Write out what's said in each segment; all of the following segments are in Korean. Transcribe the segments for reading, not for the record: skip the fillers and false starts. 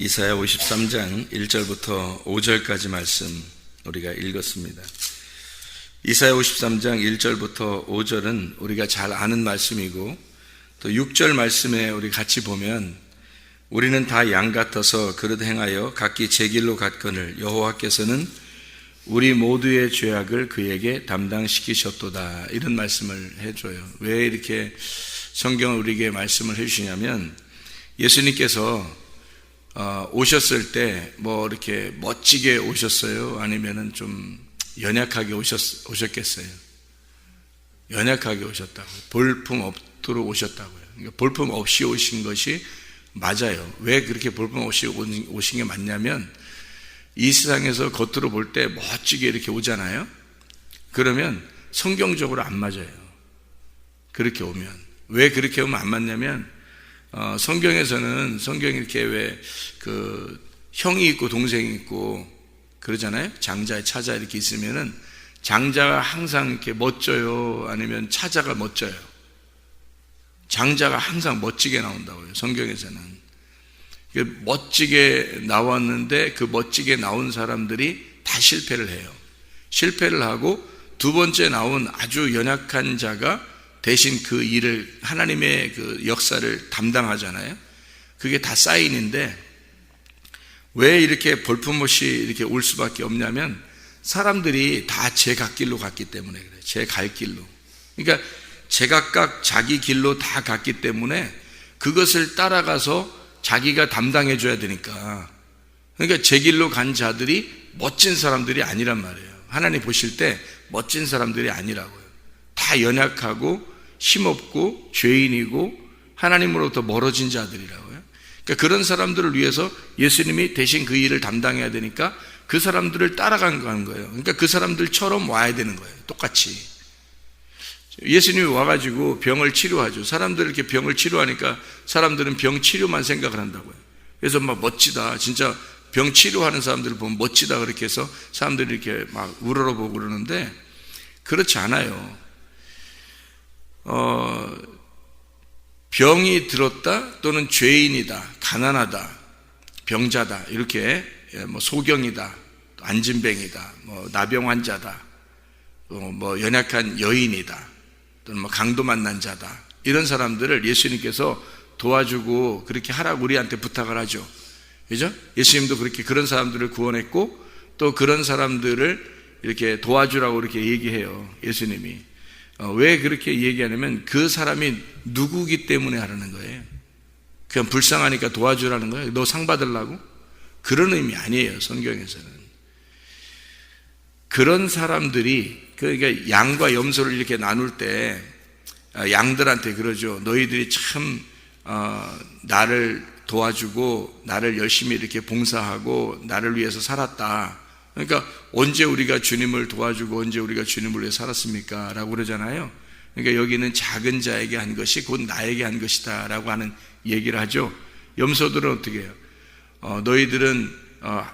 이사야 53장 1절부터 5절까지 말씀 우리가 읽었습니다. 이사야 53장 1절부터 5절은 우리가 잘 아는 말씀이고, 또 6절 말씀에 우리 같이 보면 우리는 다 양 같아서 그릇 행하여 각기 제 길로 갔거늘 여호와께서는 우리 모두의 죄악을 그에게 담당시키셨도다, 이런 말씀을 해줘요. 왜 이렇게 성경을 우리에게 말씀을 해주시냐면, 예수님께서 오셨을 때 뭐 이렇게 멋지게 오셨어요? 아니면은 좀 연약하게 오셨겠어요? 연약하게 오셨다고요. 볼품 없도록 오셨다고요. 그러니까 볼품 없이 오신 것이 맞아요. 왜 그렇게 볼품 없이 오신 게 맞냐면, 이 세상에서 겉으로 볼 때 멋지게 이렇게 오잖아요. 그러면 성경적으로 안 맞아요. 그렇게 오면. 왜 그렇게 오면 안 맞냐면, 성경에서는 성경이 이렇게 왜 형이 있고 동생이 있고 그러잖아요. 장자, 차자 이렇게 있으면은 장자가 항상 이렇게 멋져요? 아니면 차자가 멋져요? 장자가 항상 멋지게 나온다고요, 성경에서는. 멋지게 나왔는데 그 멋지게 나온 사람들이 다 실패를 해요. 실패를 하고 두 번째 나온 아주 연약한 자가 대신 그 일을, 하나님의 그 역사를 담당하잖아요. 그게 다 사인인데, 왜 이렇게 볼품없이 이렇게 올 수밖에 없냐면, 사람들이 다 제 갓길로 갔기 때문에 그래요. 제 갈 길로. 그러니까 제각각 자기 길로 다 갔기 때문에 그것을 따라가서 자기가 담당해 줘야 되니까. 그러니까 제 길로 간 자들이 멋진 사람들이 아니란 말이에요. 하나님 보실 때 멋진 사람들이 아니라고요. 다 연약하고 힘없고 죄인이고 하나님으로부터 멀어진 자들이라고요. 그러니까 그런 사람들을 위해서 예수님이 대신 그 일을 담당해야 되니까 그 사람들을 따라간 거예요. 그러니까 그 사람들처럼 와야 되는 거예요. 똑같이. 예수님이 와가지고 병을 치료하죠. 사람들 이렇게 병을 치료하니까 사람들은 병 치료만 생각을 한다고요. 그래서 막 멋지다, 진짜 병 치료하는 사람들을 보면 멋지다 그렇게 해서 사람들이 이렇게 막 우러러보고 그러는데, 그렇지 않아요. 병이 들었다, 또는 죄인이다, 가난하다, 병자다, 이렇게 뭐 소경이다, 안진뱅이다, 뭐 나병 환자다, 뭐 연약한 여인이다, 또는 뭐 강도 만난 자다, 이런 사람들을 예수님께서 도와주고 그렇게 하라고 우리한테 부탁을 하죠. 그죠? 예수님도 그렇게 그런 사람들을 구원했고, 또 그런 사람들을 이렇게 도와주라고 이렇게 얘기해요, 예수님이. 왜 그렇게 얘기하냐면, 그 사람이 누구기 때문에 하라는 거예요. 그냥 불쌍하니까 도와주라는 거예요. 너 상 받으려고? 그런 의미 아니에요, 성경에서는. 그런 사람들이, 그러니까 양과 염소를 이렇게 나눌 때 양들한테 그러죠. 너희들이 참 나를 도와주고 나를 열심히 이렇게 봉사하고 나를 위해서 살았다. 그러니까 언제 우리가 주님을 도와주고 언제 우리가 주님을 위해 살았습니까? 라고 그러잖아요. 그러니까 여기는 작은 자에게 한 것이 곧 나에게 한 것이다 라고 하는 얘기를 하죠. 염소들은 어떻게 해요? 너희들은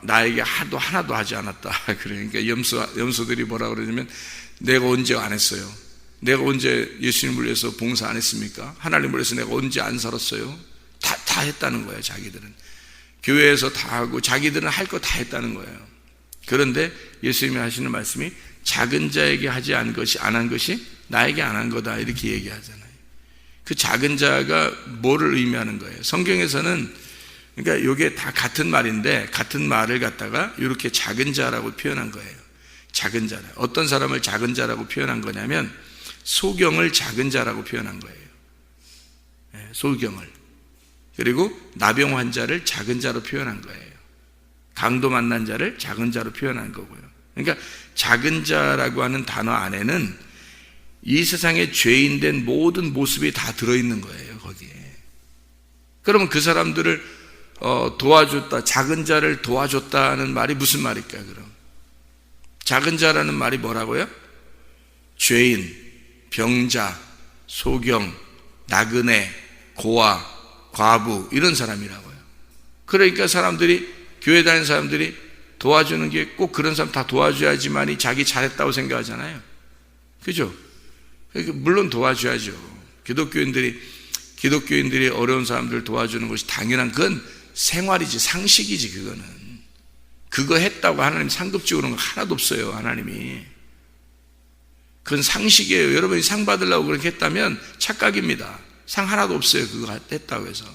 나에게 하나도 하지 않았다. 그러니까 염소들이 뭐라 그러냐면, 내가 언제 안 했어요? 내가 언제 예수님을 위해서 봉사 안 했습니까? 하나님을 위해서 내가 언제 안 살았어요? 다 했다는 거예요. 자기들은 교회에서 다 하고 자기들은 할 거 다 했다는 거예요. 그런데 예수님이 하시는 말씀이, 작은 자에게 하지 않은 것이 안 한 것이 나에게 안 한 거다, 이렇게 얘기하잖아요. 그 작은 자가 뭐를 의미하는 거예요? 성경에서는, 그러니까 이게 다 같은 말인데 같은 말을 갖다가 이렇게 작은 자라고 표현한 거예요. 작은 자라. 어떤 사람을 작은 자라고 표현한 거냐면, 소경을 작은 자라고 표현한 거예요. 소경을. 그리고 나병 환자를 작은 자로 표현한 거예요. 강도 만난 자를 작은 자로 표현한 거고요. 그러니까 작은 자라고 하는 단어 안에는 이 세상에 죄인된 모든 모습이 다 들어있는 거예요, 거기에. 그러면 그 사람들을 도와줬다, 작은 자를 도와줬다는 말이 무슨 말일까요, 그럼? 작은 자라는 말이 뭐라고요? 죄인, 병자, 소경, 나그네, 고아, 과부, 이런 사람이라고요. 그러니까 사람들이, 교회 다니는 사람들이 도와주는 게 꼭 그런 사람 다 도와줘야지만이 자기 잘했다고 생각하잖아요. 그죠? 그러니까 물론 도와줘야죠. 기독교인들이 어려운 사람들을 도와주는 것이 당연한, 그건 생활이지, 상식이지. 그거는 그거 했다고 하나님 상급 주고 그런 거 하나도 없어요. 하나님이 그건 상식이에요. 여러분이 상 받으려고 그렇게 했다면 착각입니다. 상 하나도 없어요. 그거 했다고 해서.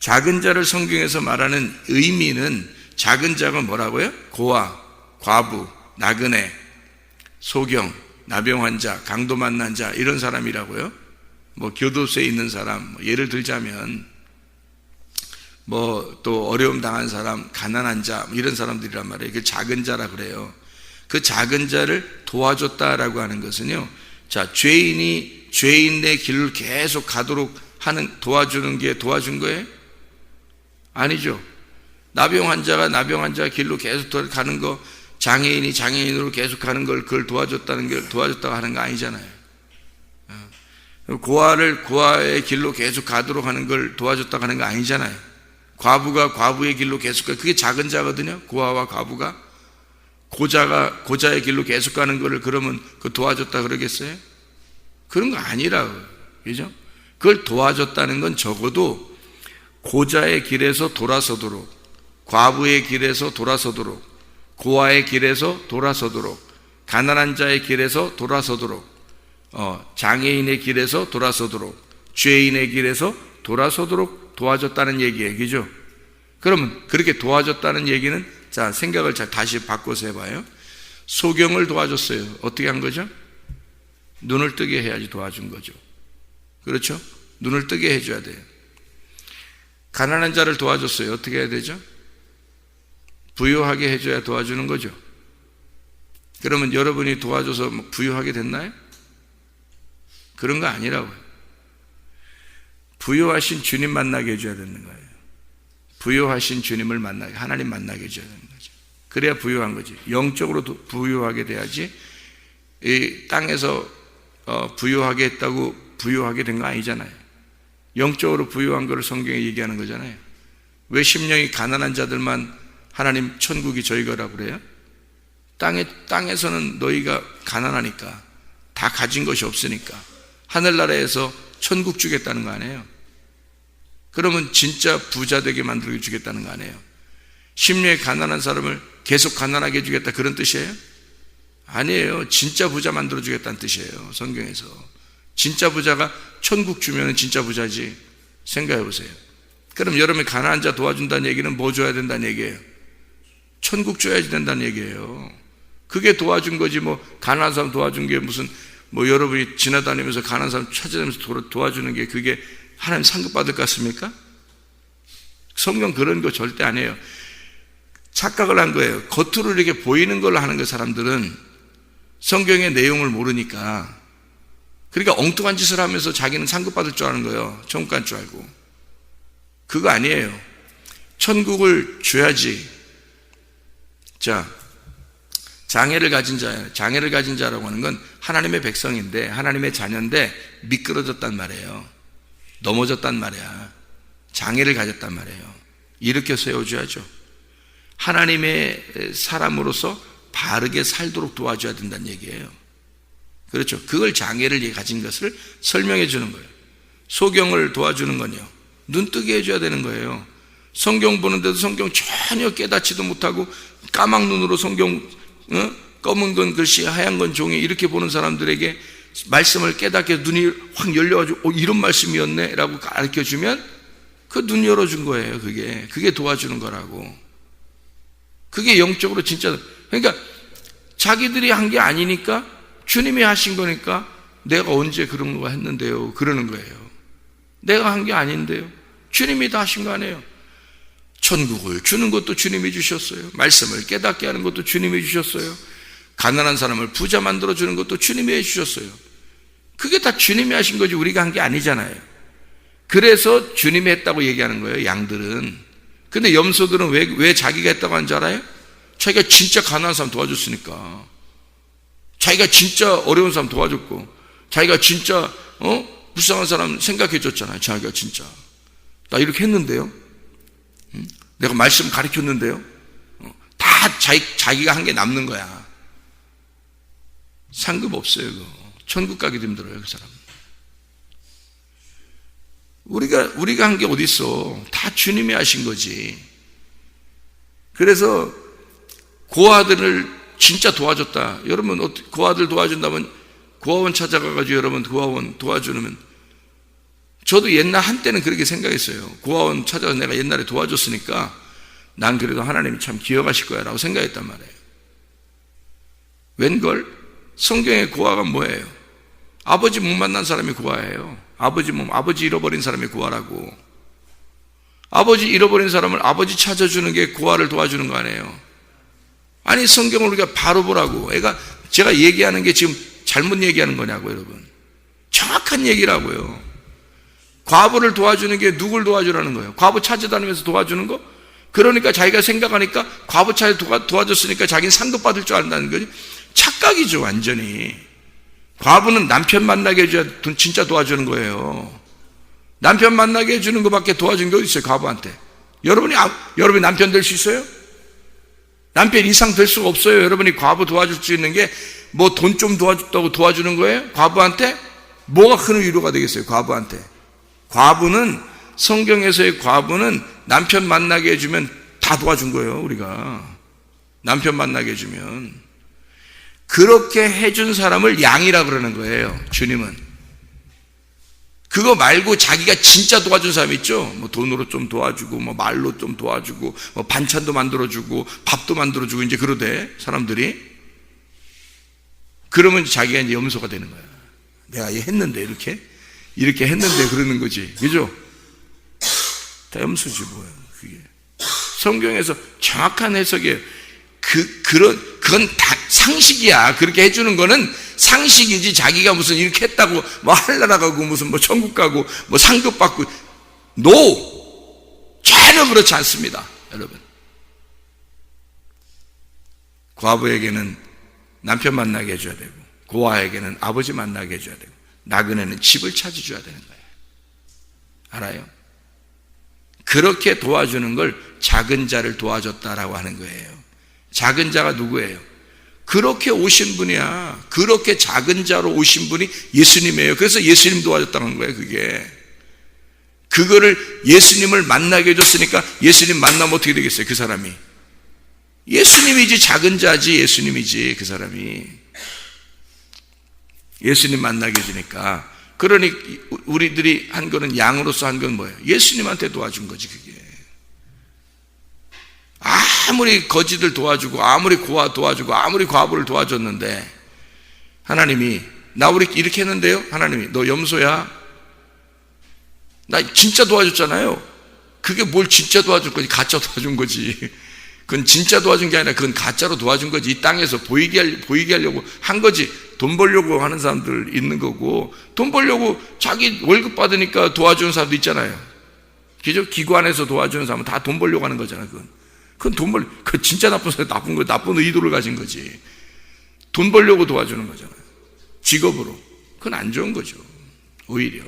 작은 자를 성경에서 말하는 의미는, 작은 자가 뭐라고요? 고아, 과부, 나그네, 소경, 나병 환자, 강도 만난 자, 이런 사람이라고요. 뭐 교도소에 있는 사람, 예를 들자면 뭐 또 어려움 당한 사람, 가난한 자, 이런 사람들이란 말이에요. 그 작은 자라 그래요. 그 작은 자를 도와줬다라고 하는 것은요, 자, 죄인의 길을 계속 가도록 도와주는 게 도와준 거예요? 아니죠. 나병 환자가 길로 계속 가는 거, 장애인이 장애인으로 계속 가는 걸 그걸 도와줬다고 하는 거 아니잖아요. 고아의 길로 계속 가도록 하는 걸 도와줬다고 하는 거 아니잖아요. 과부가 과부의 길로 계속 그게 작은 자거든요. 고아와 과부가. 고자의 길로 계속 가는 거를 그러면 그 도와줬다 그러겠어요? 그런 거 아니라고. 그죠? 그걸 도와줬다는 건 적어도 고자의 길에서 돌아서도록, 과부의 길에서 돌아서도록, 고아의 길에서 돌아서도록, 가난한 자의 길에서 돌아서도록, 장애인의 길에서 돌아서도록, 죄인의 길에서 돌아서도록 도와줬다는 얘기예요. 그죠? 그러면 그렇게 도와줬다는 얘기는, 자, 생각을 다시 바꿔서 해봐요. 소경을 도와줬어요. 어떻게 한 거죠? 눈을 뜨게 해야지 도와준 거죠. 그렇죠? 눈을 뜨게 해줘야 돼요. 가난한 자를 도와줬어요. 어떻게 해야 되죠? 부유하게 해줘야 도와주는 거죠. 그러면 여러분이 도와줘서 부유하게 됐나요? 그런 거 아니라고요. 부유하신 주님 만나게 해줘야 되는 거예요. 부유하신 주님을 하나님 만나게 해줘야 되는 거죠. 그래야 부유한 거지. 영적으로 부유하게 돼야지, 이 땅에서 부유하게 했다고 부유하게 된 거 아니잖아요. 영적으로 부유한 거를 성경에 얘기하는 거잖아요. 왜 심령이 가난한 자들만 하나님 천국이 저희 거라고 그래요? 땅에서는 너희가 가난하니까, 다 가진 것이 없으니까 하늘나라에서 천국 주겠다는 거 아니에요? 그러면 진짜 부자 되게 만들어 주겠다는 거 아니에요? 심령에 가난한 사람을 계속 가난하게 해주겠다, 그런 뜻이에요? 아니에요. 진짜 부자 만들어 주겠다는 뜻이에요. 성경에서. 진짜 부자가 천국 주면 진짜 부자지. 생각해 보세요. 그럼 여러분이 가난한 자 도와준다는 얘기는 뭐 줘야 된다는 얘기예요? 천국 줘야지 된다는 얘기예요. 그게 도와준 거지. 뭐 가난한 사람 도와준 게 무슨, 뭐 여러분이 지나다니면서 가난한 사람 찾아다니면서 도와주는 게 그게 하나님 상급 받을 것 같습니까? 성경 그런 거 절대 아니에요. 착각을 한 거예요. 겉으로 이렇게 보이는 걸로 하는 거, 사람들은 성경의 내용을 모르니까. 그러니까 엉뚱한 짓을 하면서 자기는 상급 받을 줄 아는 거예요. 천국 갈 줄 알고. 그거 아니에요. 천국을 줘야지. 자, 장애를 가진 자라고 하는 건 하나님의 백성인데, 하나님의 자녀인데 미끄러졌단 말이에요. 넘어졌단 말이야. 장애를 가졌단 말이에요. 일으켜 세워줘야죠. 하나님의 사람으로서 바르게 살도록 도와줘야 된다는 얘기예요. 그렇죠. 그걸 장애를 가진 것을 설명해 주는 거예요. 소경을 도와주는 건요, 눈 뜨게 해줘야 되는 거예요. 성경 보는데도 성경 전혀 깨닫지도 못하고 까막 눈으로 성경, 검은 건 글씨, 하얀 건 종이, 이렇게 보는 사람들에게 말씀을 깨닫게 눈이 확 열려가지고 이런 말씀이었네 라고 가르쳐주면 그 눈 열어준 거예요. 그게 도와주는 거라고. 그게 영적으로 진짜. 그러니까 자기들이 한 게 아니니까, 주님이 하신 거니까 내가 언제 그런 거 했는데요, 그러는 거예요. 내가 한 게 아닌데요, 주님이 다 하신 거 아니에요. 천국을 주는 것도 주님이 주셨어요. 말씀을 깨닫게 하는 것도 주님이 주셨어요. 가난한 사람을 부자 만들어주는 것도 주님이 해주셨어요. 그게 다 주님이 하신 거지 우리가 한 게 아니잖아요. 그래서 주님이 했다고 얘기하는 거예요, 양들은. 근데 염소들은 왜 자기가 했다고 하는 줄 알아요? 자기가 진짜 가난한 사람 도와줬으니까. 자기가 진짜 어려운 사람 도와줬고, 자기가 진짜 불쌍한 사람 생각해 줬잖아요. 자기가 진짜 나 이렇게 했는데요, 내가 말씀 가르쳤는데요, 다 자기가 한 게 남는 거야. 상급 없어요. 그거. 천국 가기도 힘들어요, 그 사람. 우리가 한 게 어디 있어? 다 주님이 하신 거지. 그래서 고아들을 진짜 도와줬다. 여러분, 고아들 도와준다면 고아원 찾아가가지고 여러분 고아원 도와주면, 저도 옛날 한때는 그렇게 생각했어요. 고아원 찾아서 내가 옛날에 도와줬으니까 난 그래도 하나님이 참 기억하실 거야 라고 생각했단 말이에요. 웬걸? 성경의 고아가 뭐예요? 아버지 못 만난 사람이 고아예요. 아버지 잃어버린 사람이 고아라고. 아버지 잃어버린 사람을 아버지 찾아주는 게 고아를 도와주는 거 아니에요? 아니, 성경을 우리가 바로 보라고. 제가 얘기하는 게 지금 잘못 얘기하는 거냐고, 여러분. 정확한 얘기라고요. 과부를 도와주는 게 누굴 도와주라는 거예요? 과부 찾아다니면서 도와주는 거? 그러니까 자기가 생각하니까 과부 찾아 도와줬으니까 자기는 상급 받을 줄 안다는 거지. 착각이죠, 완전히. 과부는 남편 만나게 해줘야 진짜 도와주는 거예요. 남편 만나게 해주는 것밖에 도와준 게 어디 있어요, 과부한테? 여러분이 남편 될 수 있어요? 남편 이상 될 수가 없어요. 여러분이 과부 도와줄 수 있는 게 뭐 돈 좀 도와줬다고 도와주는 거예요? 과부한테? 뭐가 큰 위로가 되겠어요, 과부한테? 과부는, 성경에서의 과부는 남편 만나게 해주면 다 도와준 거예요, 우리가. 남편 만나게 해주면. 그렇게 해준 사람을 양이라 그러는 거예요, 주님은. 그거 말고 자기가 진짜 도와준 사람 있죠? 뭐 돈으로 좀 도와주고, 뭐 말로 좀 도와주고, 뭐 반찬도 만들어주고, 밥도 만들어주고, 이제 그러대, 사람들이. 그러면 자기가 이제 염소가 되는 거야. 내가 했는데, 이렇게 했는데 그러는 거지. 그죠? 다 염소지, 뭐예요, 그게. 성경에서 정확한 해석이에요. 그건 다 상식이야. 그렇게 해주는 거는 상식이지, 자기가 무슨 이렇게 했다고 뭐 하늘나라 가고 무슨 뭐 천국 가고 뭐 상급 받고, 전혀 그렇지 않습니다, 여러분. 과부에게는 남편 만나게 해줘야 되고, 고아에게는 아버지 만나게 해줘야 되고, 나그네는 집을 찾아줘야 되는 거예요. 알아요? 그렇게 도와주는 걸 작은 자를 도와줬다라고 하는 거예요. 작은 자가 누구예요? 그렇게 오신 분이야. 그렇게 작은 자로 오신 분이 예수님이에요. 그래서 예수님 도와줬다는 거예요, 그게. 그거를 예수님을 만나게 해줬으니까 예수님 만나면 어떻게 되겠어요, 그 사람이? 예수님이지, 작은 자지, 예수님이지, 그 사람이. 예수님 만나게 해주니까. 그러니 우리들이 한 거는, 양으로서 한 건 뭐예요? 예수님한테 도와준 거지, 그게. 아무리 거지들 도와주고, 아무리 고아 도와주고, 아무리 과부를 도와줬는데, 하나님이, 나 이렇게 했는데요? 하나님이, 너 염소야? 나 진짜 도와줬잖아요. 그게 뭘 진짜 도와줄 거지? 가짜 도와준 거지. 그건 진짜 도와준 게 아니라 그건 가짜로 도와준 거지. 이 땅에서 보이게 하려고 한 거지. 돈 벌려고 하는 사람들 있는 거고, 돈 벌려고 자기 월급 받으니까 도와주는 사람도 있잖아요. 그죠? 기관에서 도와주는 사람은 다 돈 벌려고 하는 거잖아요. 그건 그 진짜 나쁜 사람, 나쁜 의도를 가진 거지. 돈 벌려고 도와주는 거잖아요. 직업으로. 그건 안 좋은 거죠, 오히려.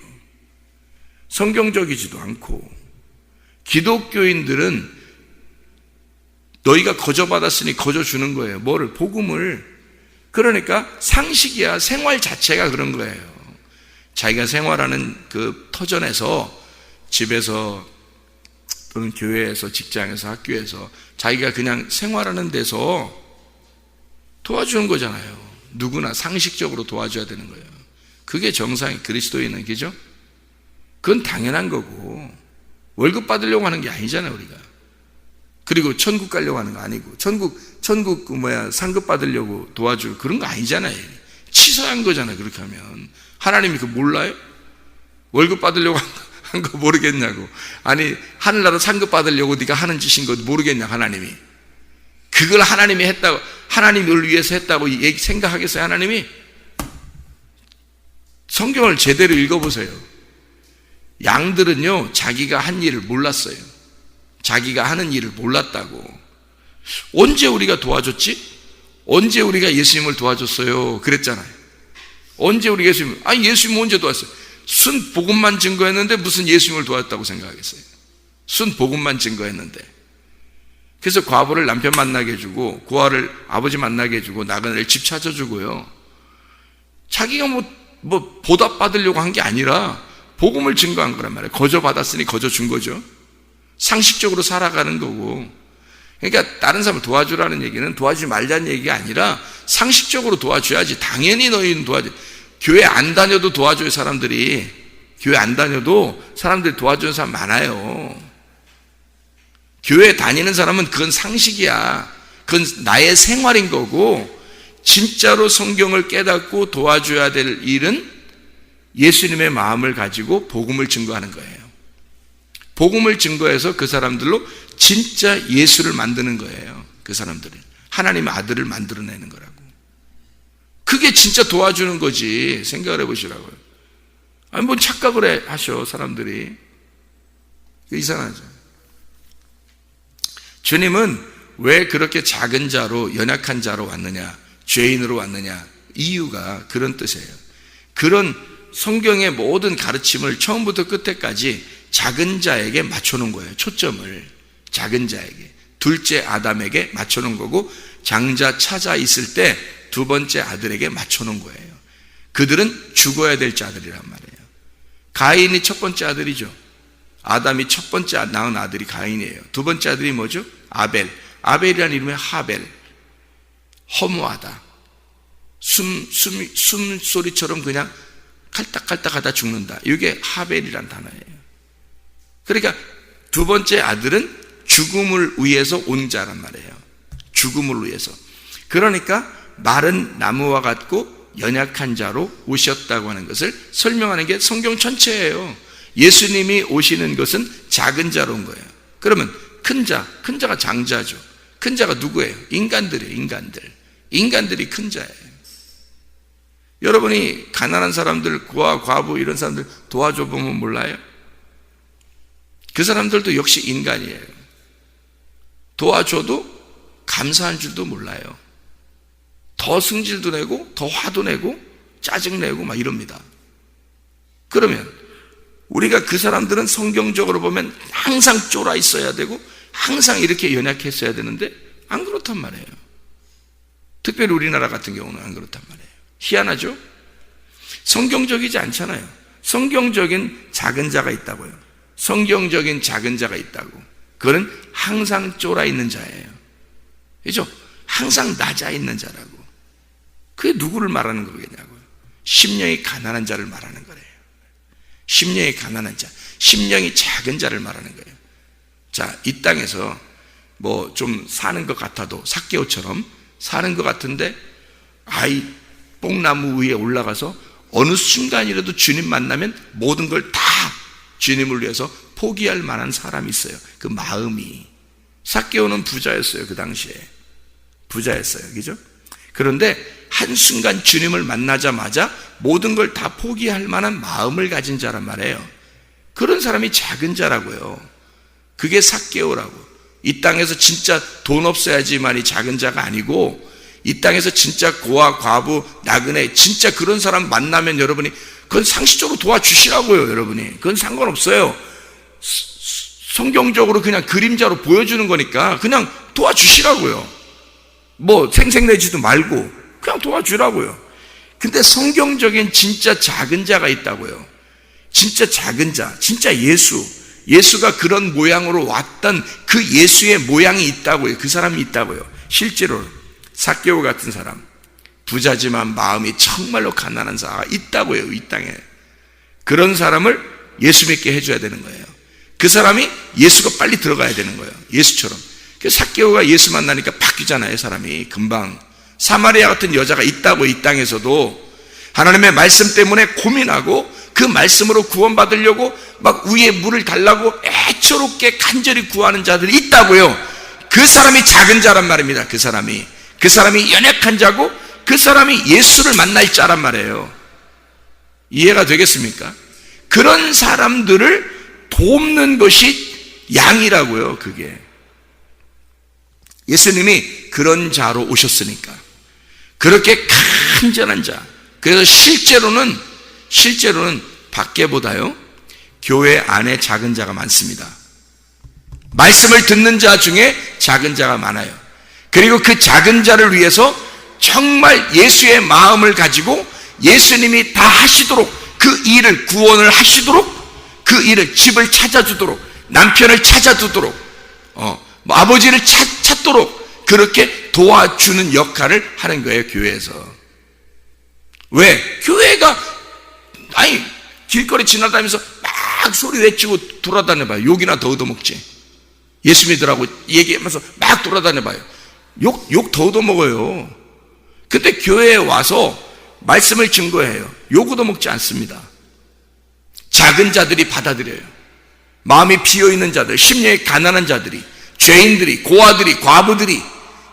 성경적이지도 않고. 기독교인들은 너희가 거저받았으니 거저주는 거예요. 뭐를? 복음을. 그러니까 상식이야. 생활 자체가 그런 거예요. 자기가 생활하는 그 터전에서, 집에서 또는 교회에서, 직장에서, 학교에서 자기가 그냥 생활하는 데서 도와주는 거잖아요. 누구나 상식적으로 도와줘야 되는 거예요. 그게 정상이 그리스도인은, 그죠? 그건 당연한 거고, 월급 받으려고 하는 게 아니잖아요, 우리가. 그리고 천국 가려고 하는 거 아니고, 천국 상급 받으려고 도와줄 그런 거 아니잖아요. 치사한 거잖아요, 그렇게 하면. 하나님이 그거 몰라요? 월급 받으려고 한 거 모르겠냐고. 아니, 하늘나라 상급 받으려고 네가 하는 짓인 거 모르겠냐, 하나님이. 그걸 하나님이 했다고, 하나님을 위해서 했다고 생각하겠어요, 하나님이? 성경을 제대로 읽어보세요. 양들은요, 자기가 한 일을 몰랐어요. 자기가 하는 일을 몰랐다고. 언제 우리가 도와줬지? 언제 우리가 예수님을 도와줬어요? 그랬잖아요. 언제 우리가 예수님 언제 도왔어요? 순 복음만 증거했는데 무슨 예수님을 도왔다고 생각하겠어요? 순 복음만 증거했는데. 그래서 과부를 남편 만나게 해주고, 고아를 아버지 만나게 해주고, 나그네를 집 찾아주고요. 자기가 뭐 보답받으려고 한 게 아니라 복음을 증거한 거란 말이에요. 거저 받았으니 거저 준 거죠. 상식적으로 살아가는 거고. 그러니까 다른 사람을 도와주라는 얘기는 도와주지 말자는 얘기가 아니라 상식적으로 도와줘야지. 당연히 너희는 도와줘. 교회 안 다녀도 도와줘요, 사람들이. 교회 안 다녀도 사람들이 도와주는 사람 많아요. 교회 다니는 사람은 그건 상식이야. 그건 나의 생활인 거고, 진짜로 성경을 깨닫고 도와줘야 될 일은 예수님의 마음을 가지고 복음을 증거하는 거예요. 복음을 증거해서 그 사람들로 진짜 예수를 만드는 거예요. 그 사람들은 하나님의 아들을 만들어내는 거라고. 그게 진짜 도와주는 거지. 생각을 해보시라고요. 아니 뭐 착각을 하셔 사람들이. 이상하죠. 주님은 왜 그렇게 작은 자로, 연약한 자로 왔느냐, 죄인으로 왔느냐, 이유가 그런 뜻이에요. 그런 성경의 모든 가르침을 처음부터 끝에까지 작은 자에게 맞춰놓은 거예요. 초점을 작은 자에게, 둘째 아담에게 맞춰놓은 거고, 장자 찾아 있을 때 두 번째 아들에게 맞춰놓은 거예요. 그들은 죽어야 될 자들이란 말이에요. 가인이 첫 번째 아들이죠. 아담이 첫 번째 낳은 아들이 가인이에요. 두 번째 아들이 뭐죠? 아벨. 아벨이라는 이름의 하벨. 허무하다. 숨소리처럼 그냥 칼딱칼딱 하다 죽는다. 이게 하벨이란 단어예요. 그러니까 두 번째 아들은 죽음을 위해서 온 자란 말이에요. 죽음을 위해서. 그러니까 마른 나무와 같고 연약한 자로 오셨다고 하는 것을 설명하는 게 성경 전체예요. 예수님이 오시는 것은 작은 자로 온 거예요. 그러면 큰 자가 장자죠. 큰 자가 누구예요? 인간들이에요. 인간들이 큰 자예요. 여러분이 가난한 사람들, 고아, 과부 이런 사람들 도와줘 보면 몰라요? 그 사람들도 역시 인간이에요. 도와줘도 감사한 줄도 몰라요. 더 승질도 내고 더 화도 내고 짜증내고 막 이럽니다. 그러면 우리가 그 사람들은 성경적으로 보면 항상 쫄아 있어야 되고 항상 이렇게 연약했어야 되는데 안 그렇단 말이에요. 특별히 우리나라 같은 경우는 안 그렇단 말이에요. 희한하죠? 성경적이지 않잖아요. 성경적인 작은 자가 있다고요. 성경적인 작은 자가 있다고. 그거는 항상 쫄아 있는 자예요. 그죠? 항상 낮아 있는 자라고. 그게 누구를 말하는 거겠냐고요. 심령이 가난한 자를 말하는 거래요. 심령이 가난한 자, 심령이 작은 자를 말하는 거예요. 자, 이 땅에서 뭐 좀 사는 것 같아도 삭개오처럼 사는 것 같은데 아이 뽕나무 위에 올라가서 어느 순간이라도 주님 만나면 모든 걸 다 주님을 위해서 포기할 만한 사람이 있어요. 그 마음이. 삭개오는 부자였어요. 그 당시에 부자였어요. 그죠? 그런데 한순간 주님을 만나자마자 모든 걸 다 포기할 만한 마음을 가진 자란 말이에요. 그런 사람이 작은 자라고요. 그게 삭개오라고. 이 땅에서 진짜 돈 없어야지만이 작은 자가 아니고, 이 땅에서 진짜 고아, 과부, 나그네, 진짜 그런 사람 만나면 여러분이 그건 상식적으로 도와주시라고요. 여러분이 그건 상관없어요. 성경적으로 그냥 그림자로 보여주는 거니까 그냥 도와주시라고요. 뭐 생색내지도 말고 그냥 도와주라고요. 근데 성경적인 진짜 작은 자가 있다고요. 진짜 작은 자, 진짜 예수가 그런 모양으로 왔던 그 예수의 모양이 있다고요. 그 사람이 있다고요. 실제로 삭개오 같은 사람, 부자지만 마음이 정말로 가난한 자가 있다고요. 이 땅에. 그런 사람을 예수 믿게 해줘야 되는 거예요. 그 사람이 예수가 빨리 들어가야 되는 거예요. 예수처럼. 삭개오가 예수 만나니까 바뀌잖아요. 사람이 금방. 사마리아 같은 여자가 있다고. 이 땅에서도 하나님의 말씀 때문에 고민하고 그 말씀으로 구원받으려고 막 위에 물을 달라고 애처롭게 간절히 구하는 자들이 있다고요. 그 사람이 작은 자란 말입니다. 그 사람이 연약한 자고 그 사람이 예수를 만날 자란 말이에요. 이해가 되겠습니까? 그런 사람들을 돕는 것이 양이라고요. 그게 예수님이 그런 자로 오셨으니까. 그렇게 간절한 자. 그래서 실제로는 밖에보다요 교회 안에 작은 자가 많습니다. 말씀을 듣는 자 중에 작은 자가 많아요. 그리고 그 작은 자를 위해서 정말 예수의 마음을 가지고 예수님이 다 하시도록 그 일을 구원을 하시도록 그 일을, 집을 찾아주도록, 남편을 찾아주도록, 아버지를 찾도록 그렇게 도와주는 역할을 하는 거예요, 교회에서. 왜? 교회가 길거리 지나다니면서 막 소리 외치고 돌아다녀봐요. 욕이나 더 얻어먹지. 예수 믿으라고 얘기하면서 막 돌아다녀봐요. 욕 더 얻어먹어요. 근데 교회에 와서 말씀을 증거해요. 욕 얻어먹지 않습니다. 작은 자들이 받아들여요. 마음이 비어있는 자들, 심령이 가난한 자들이, 죄인들이, 고아들이, 과부들이,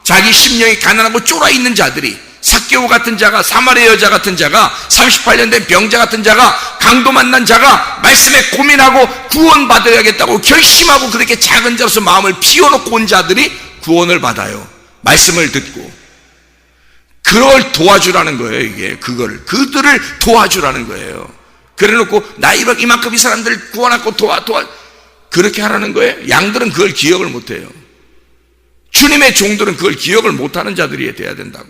자기 심령이 가난하고 쫄아있는 자들이, 삭개오 같은 자가, 사마리아 여자 같은 자가, 38년 된 병자 같은 자가, 강도 만난 자가 말씀에 고민하고 구원받아야겠다고 결심하고 그렇게 작은 자로서 마음을 피워놓고 온 자들이 구원을 받아요. 말씀을 듣고. 그걸 도와주라는 거예요. 이게 그들을 도와주라는 거예요. 그래놓고 나 이만큼 이 사람들 구원하고 도와 그렇게 하라는 거예요. 양들은 그걸 기억을 못해요. 주님의 종들은 그걸 기억을 못하는 자들이 돼야 된다고.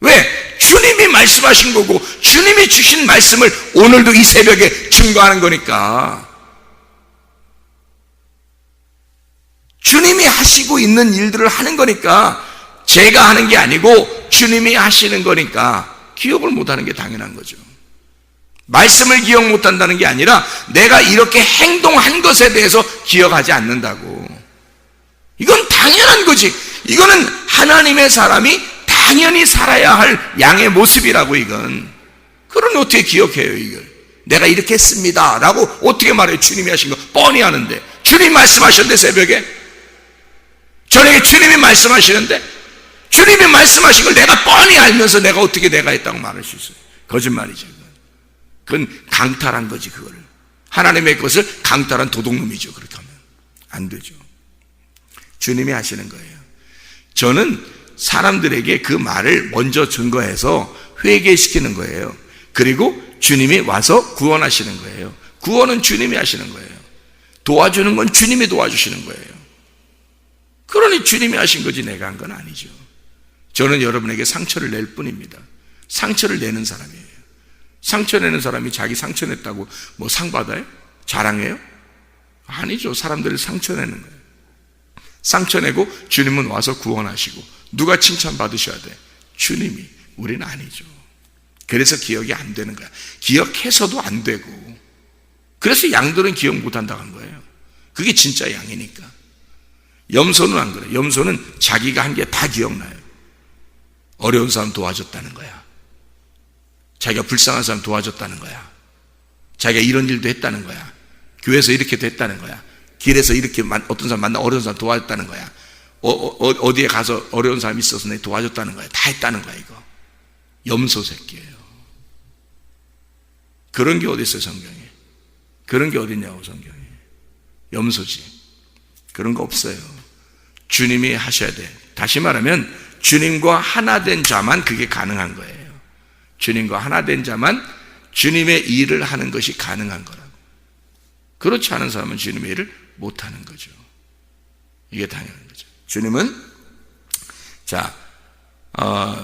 왜? 주님이 말씀하신 거고 주님이 주신 말씀을 오늘도 이 새벽에 증거하는 거니까. 주님이 하시고 있는 일들을 하는 거니까, 제가 하는 게 아니고 주님이 하시는 거니까 기억을 못하는 게 당연한 거죠. 말씀을 기억 못한다는 게 아니라 내가 이렇게 행동한 것에 대해서 기억하지 않는다고. 이건 당연한 거지. 이거는 하나님의 사람이 당연히 살아야 할 양의 모습이라고. 이건 그럼 어떻게 기억해요? 이걸 내가 이렇게 했습니다 라고 어떻게 말해요? 주님이 하신 거 뻔히 하는데. 주님 말씀하셨는데, 새벽에 저녁에 주님이 말씀하시는데, 주님이 말씀하신 걸 내가 뻔히 알면서 내가 어떻게 내가 했다고 말할 수 있어요? 거짓말이죠. 그건 강탈한 거지. 그거를 하나님의 것을 강탈한 도둑놈이죠. 그렇게 하면 안 되죠. 주님이 하시는 거예요. 저는 사람들에게 그 말을 먼저 증거해서 회개시키는 거예요. 그리고 주님이 와서 구원하시는 거예요. 구원은 주님이 하시는 거예요. 도와주는 건 주님이 도와주시는 거예요. 그러니 주님이 하신 거지 내가 한 건 아니죠. 저는 여러분에게 상처를 낼 뿐입니다. 상처를 내는 사람이에요. 상처 내는 사람이 자기 상처 냈다고 뭐 상 받아요? 자랑해요? 아니죠. 사람들을 상처 내는 거예요. 상처 내고 주님은 와서 구원하시고, 누가 칭찬 받으셔야 돼? 주님이. 우리는 아니죠. 그래서 기억이 안 되는 거야. 기억해서도 안 되고. 그래서 양들은 기억 못 한다고 한 거예요. 그게 진짜 양이니까. 염소는 안 그래. 염소는 자기가 한 게 다 기억나요. 어려운 사람 도와줬다는 거야. 자기가 불쌍한 사람 도와줬다는 거야. 자기가 이런 일도 했다는 거야. 교회에서 이렇게 됐다는 거야. 길에서 이렇게 어떤 사람 만나 어려운 사람 도와줬다는 거야. 어디에 가서 어려운 사람이 있어서 내 도와줬다는 거야. 다 했다는 거야. 이거 염소 새끼예요. 그런 게 어디 있어요? 성경에. 그런 게 어디 있냐고. 성경에. 염소지. 그런 거 없어요. 주님이 하셔야 돼. 다시 말하면 주님과 하나 된 자만 그게 가능한 거예요. 주님과 하나 된 자만 주님의 일을 하는 것이 가능한 거라고. 그렇지 않은 사람은 주님의 일을 못하는 거죠. 이게 당연한 거죠. 주님은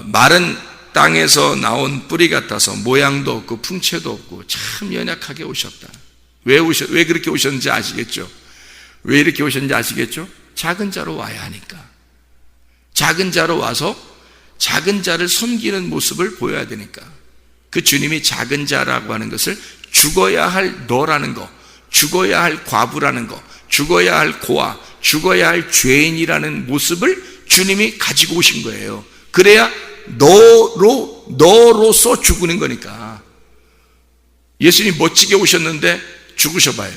마른 땅에서 나온 뿌리 같아서 모양도 없고 풍채도 없고 참 연약하게 오셨다. 왜 그렇게 오셨는지 아시겠죠? 왜 이렇게 오셨는지 아시겠죠? 작은 자로 와야 하니까. 작은 자로 와서 작은 자를 섬기는 모습을 보여야 되니까. 그 주님이 작은 자라고 하는 것을 죽어야 할 너라는 거, 죽어야 할 과부라는 거, 죽어야 할 고아, 죽어야 할 죄인이라는 모습을 주님이 가지고 오신 거예요. 그래야 너로서 죽는 거니까. 예수님이 멋지게 오셨는데 죽으셔봐요.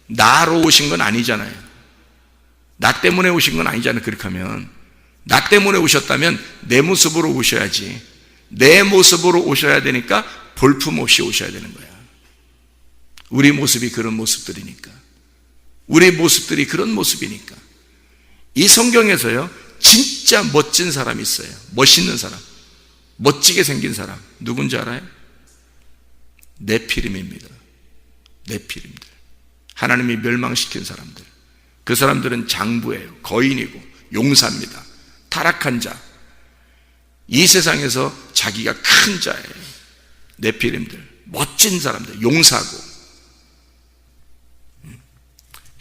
나로 오신 건 아니잖아요. 나 때문에 오신 건 아니잖아요. 그렇게 하면 나 때문에 오셨다면 내 모습으로 오셔야지. 내 모습으로 오셔야 되니까 볼품없이 오셔야 되는 거야. 우리 모습이 그런 모습들이니까. 우리 모습들이 그런 모습이니까. 이 성경에서요, 진짜 멋진 사람이 있어요. 멋있는 사람, 멋지게 생긴 사람. 누군지 알아요? 네피림입니다. 네피림들. 하나님이 멸망시킨 사람들. 그 사람들은 장부예요. 거인이고 용사입니다. 타락한 자. 이 세상에서 자기가 큰 자예요. 네피림들. 멋진 사람들. 용사고.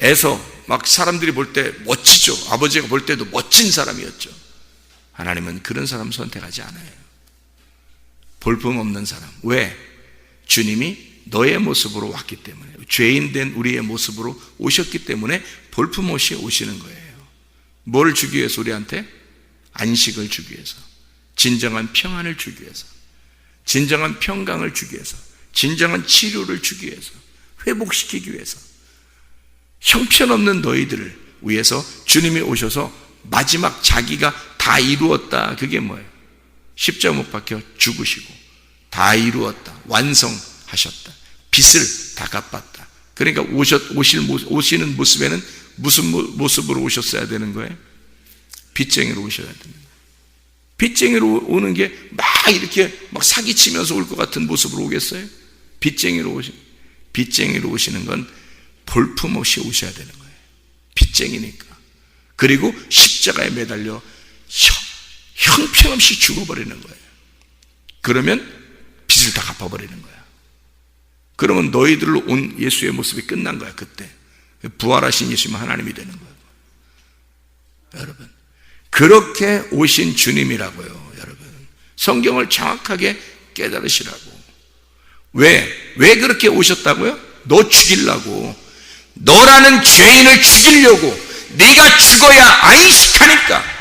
에서 막 사람들이 볼 때 멋지죠. 아버지가 볼 때도 멋진 사람이었죠. 하나님은 그런 사람 선택하지 않아요. 볼품없는 사람. 왜? 주님이 너의 모습으로 왔기 때문에, 죄인된 우리의 모습으로 오셨기 때문에 볼품없이 오시는 거예요. 뭘 주기 위해서? 우리한테 안식을 주기 위해서, 진정한 평안을 주기 위해서, 진정한 평강을 주기 위해서, 진정한 치료를 주기 위해서, 회복시키기 위해서, 형편없는 너희들을 위해서 주님이 오셔서 마지막 자기가 다 이루었다. 그게 뭐예요? 십자가 못 박혀 죽으시고 다 이루었다, 완성하셨다, 빚을 다 갚았다. 그러니까 오시는 모습에는 무슨 모습으로 오셨어야 되는 거예요? 빚쟁이로 오셔야 됩니다. 빚쟁이로 오는 게 막 이렇게 막 사기치면서 올 것 같은 모습으로 오겠어요? 빚쟁이로 오시는 건 볼품없이 오셔야 되는 거예요. 빚쟁이니까. 그리고 십자가에 매달려 형편없이 죽어버리는 거예요. 그러면 빚을 다 갚아버리는 거야. 그러면 너희들로 온 예수의 모습이 끝난 거야. 그때 부활하신 예수님은 하나님이 되는 거예요. 여러분, 그렇게 오신 주님이라고요. 여러분, 성경을 정확하게 깨달으시라고. 왜 그렇게 오셨다고요? 너 죽이려고. 너라는 죄인을 죽이려고. 네가 죽어야 안식하니까.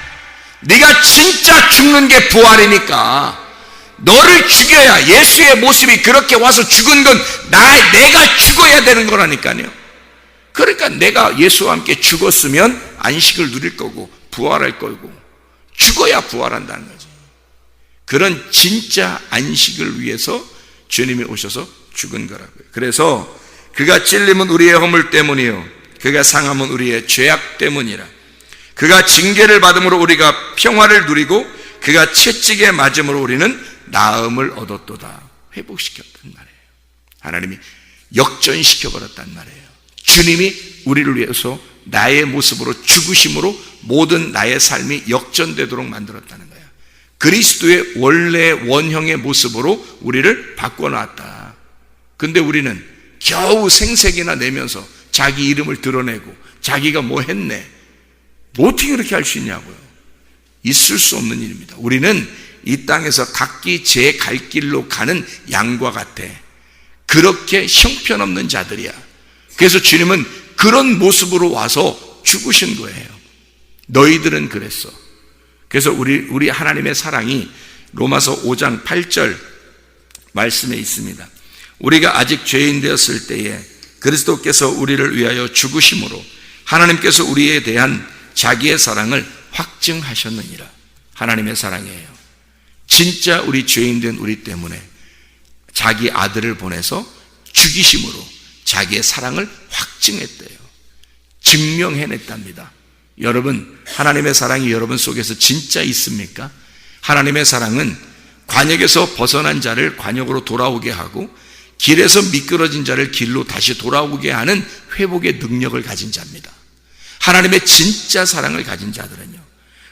네가 진짜 죽는 게 부활이니까 너를 죽여야, 예수의 모습이 그렇게 와서 죽은 건 내가 죽어야 되는 거라니까요. 그러니까 내가 예수와 함께 죽었으면 안식을 누릴 거고 부활할 거고, 죽어야 부활한다는 거지. 그런 진짜 안식을 위해서 주님이 오셔서 죽은 거라고요. 그래서 그가 찔림은 우리의 허물 때문이요, 그가 상함은 우리의 죄악 때문이라. 그가 징계를 받음으로 우리가 평화를 누리고 그가 채찍에 맞음으로 우리는 나음을 얻었도다. 회복시켰단 말이에요. 하나님이 역전시켜버렸단 말이에요. 주님이 우리를 위해서 나의 모습으로 죽으심으로 모든 나의 삶이 역전되도록 만들었다는 거예요. 그리스도의 원래 원형의 모습으로 우리를 바꿔놨다. 근데 우리는 겨우 생색이나 내면서 자기 이름을 드러내고 자기가 뭐 했네, 어떻게 그렇게 할 수 있냐고요. 있을 수 없는 일입니다. 우리는 이 땅에서 각기 제 갈 길로 가는 양과 같아. 그렇게 형편없는 자들이야. 그래서 주님은 그런 모습으로 와서 죽으신 거예요. 너희들은 그랬어. 그래서 우리 하나님의 사랑이 로마서 5장 8절 말씀에 있습니다. 우리가 아직 죄인 되었을 때에 그리스도께서 우리를 위하여 죽으심으로 하나님께서 우리에 대한 자기의 사랑을 확증하셨느니라. 하나님의 사랑이에요. 진짜 우리 죄인 된 우리 때문에 자기 아들을 보내서 죽이심으로 자기의 사랑을 확증했대요. 증명해냈답니다. 여러분, 하나님의 사랑이 여러분 속에서 진짜 있습니까? 하나님의 사랑은 관역에서 벗어난 자를 관역으로 돌아오게 하고 길에서 미끄러진 자를 길로 다시 돌아오게 하는 회복의 능력을 가진 자입니다. 하나님의 진짜 사랑을 가진 자들은요,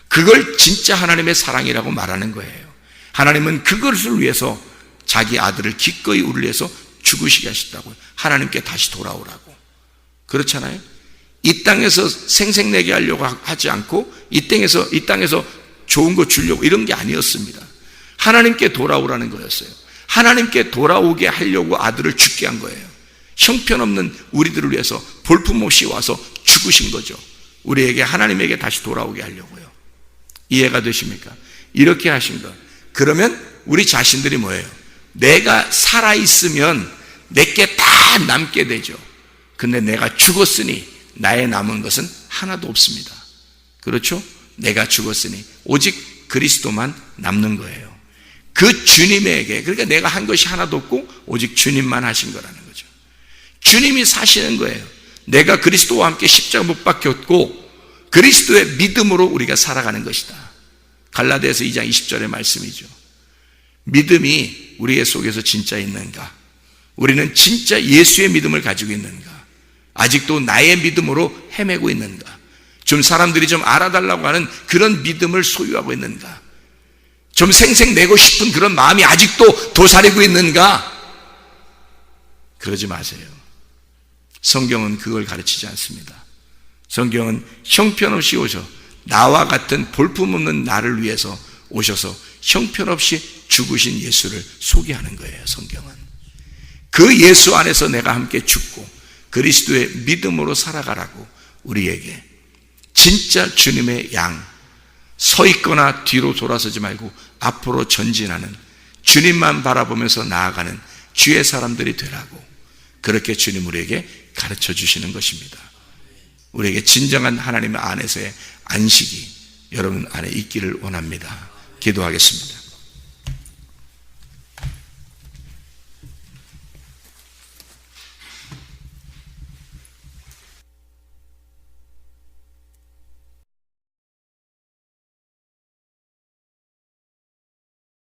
그걸 진짜 하나님의 사랑이라고 말하는 거예요. 하나님은 그것을 위해서 자기 아들을 기꺼이 우리를 위해서 죽으시게 하셨다고요. 하나님께 다시 돌아오라고. 그렇잖아요. 이 땅에서 생색내게 하려고 하지 않고 이 땅에서 좋은 거 주려고 이런 게 아니었습니다. 하나님께 돌아오라는 거였어요. 하나님께 돌아오게 하려고 아들을 죽게 한 거예요. 형편없는 우리들을 위해서 볼품없이 와서 죽으신 거죠. 우리에게, 하나님에게 다시 돌아오게 하려고요. 이해가 되십니까? 이렇게 하신 것. 그러면 우리 자신들이 뭐예요? 내가 살아있으면 내게 다 남게 되죠. 근데 내가 죽었으니 나의 남은 것은 하나도 없습니다. 그렇죠? 내가 죽었으니 오직 그리스도만 남는 거예요. 그 주님에게, 그러니까 내가 한 것이 하나도 없고 오직 주님만 하신 거라는 거죠. 주님이 사시는 거예요. 내가 그리스도와 함께 십자가 못 박혔고 그리스도의 믿음으로 우리가 살아가는 것이다. 갈라디아서 2장 20절의 말씀이죠. 믿음이 우리의 속에서 진짜 있는가? 우리는 진짜 예수의 믿음을 가지고 있는가? 아직도 나의 믿음으로 헤매고 있는가? 좀 사람들이 좀 알아달라고 하는 그런 믿음을 소유하고 있는가? 좀 생색내고 싶은 그런 마음이 아직도 도사리고 있는가? 그러지 마세요. 성경은 그걸 가르치지 않습니다. 성경은 형편없이 오셔 나와 같은 볼품없는 나를 위해서 오셔서 형편없이 죽으신 예수를 소개하는 거예요. 성경은 그 예수 안에서 내가 함께 죽고 그리스도의 믿음으로 살아가라고 우리에게 진짜 주님의 양, 서 있거나 뒤로 돌아서지 말고 앞으로 전진하는, 주님만 바라보면서 나아가는 주의 사람들이 되라고 그렇게 주님 우리에게 가르쳐 주시는 것입니다. 우리에게 진정한 하나님 안에서의 안식이 여러분 안에 있기를 원합니다. 기도하겠습니다.